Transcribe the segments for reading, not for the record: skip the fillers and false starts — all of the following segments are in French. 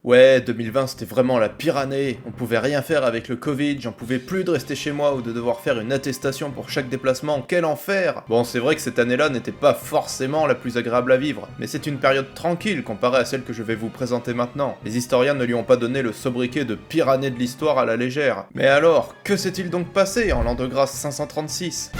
Ouais, 2020 c'était vraiment la pire année, on pouvait rien faire avec le Covid, j'en pouvais plus de rester chez moi ou de devoir faire une attestation pour chaque déplacement, quel enfer! Bon, c'est vrai que cette année-là n'était pas forcément la plus agréable à vivre, mais c'est une période tranquille comparée à celle que je vais vous présenter maintenant. Les historiens ne lui ont pas donné le sobriquet de pire année de l'histoire à la légère. Mais alors, que s'est-il donc passé en l'an de grâce 536?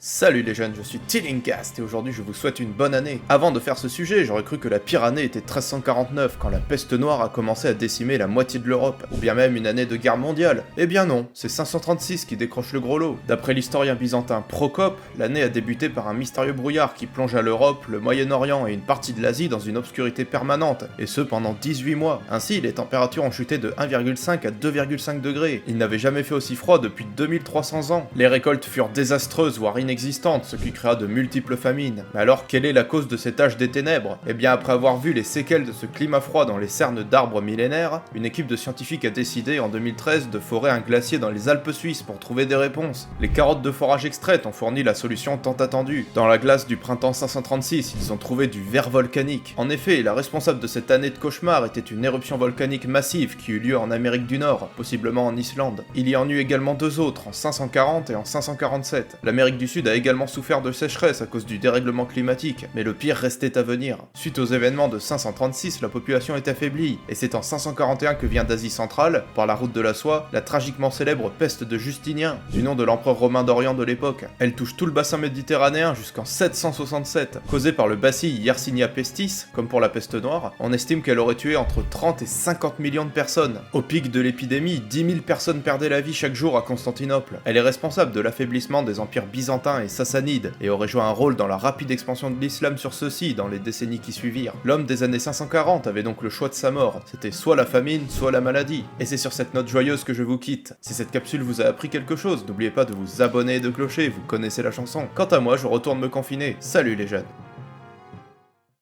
Salut les jeunes, je suis Tillingcast et aujourd'hui je vous souhaite une bonne année. Avant de faire ce sujet, j'aurais cru que la pire année était 1349, quand la peste noire a commencé à décimer la moitié de l'Europe, ou bien même une année de guerre mondiale. Eh bien non, c'est 536 qui décroche le gros lot. D'après l'historien byzantin Procope, l'année a débuté par un mystérieux brouillard qui plongea l'Europe, le Moyen-Orient et une partie de l'Asie dans une obscurité permanente, et ce pendant 18 mois. Ainsi, les températures ont chuté de 1,5 à 2,5 degrés. Il n'avait jamais fait aussi froid depuis 2300 ans. Les récoltes furent désastreuses, voire inexistantes, ce qui créa de multiples famines. Mais alors, quelle est la cause de cet âge des ténèbres? Eh bien, après avoir vu les séquelles de ce climat froid dans les cernes d'arbres millénaires, une équipe de scientifiques a décidé en 2013 de forer un glacier dans les Alpes suisses pour trouver des réponses. Les carottes de forage extraites ont fourni la solution tant attendue. Dans la glace du printemps 536, ils ont trouvé du verre volcanique. En effet, la responsable de cette année de cauchemar était une éruption volcanique massive qui eut lieu en Amérique du Nord, possiblement en Islande. Il y en eut également deux autres, en 540 et en 547. L'Amérique du Sud a également souffert de sécheresse à cause du dérèglement climatique, mais le pire restait à venir. Suite aux événements de 536, la population est affaiblie, et c'est en 541 que vient d'Asie centrale, par la route de la soie, la tragiquement célèbre peste de Justinien, du nom de l'empereur romain d'Orient de l'époque. Elle touche tout le bassin méditerranéen jusqu'en 767. Causée par le bacille Yersinia pestis, comme pour la peste noire, on estime qu'elle aurait tué entre 30 et 50 millions de personnes. Au pic de l'épidémie, 10 000 personnes perdaient la vie chaque jour à Constantinople. Elle est responsable de l'affaiblissement des empires byzantins et sassanides, et aurait joué un rôle dans la rapide expansion de l'islam sur ceux-ci dans les décennies qui suivirent. L'homme des années 540 avait donc le choix de sa mort, c'était soit la famine, soit la maladie. Et c'est sur cette note joyeuse que je vous quitte. Si cette capsule vous a appris quelque chose, n'oubliez pas de vous abonner et de clocher, vous connaissez la chanson. Quant à moi, je retourne me confiner. Salut les jeunes.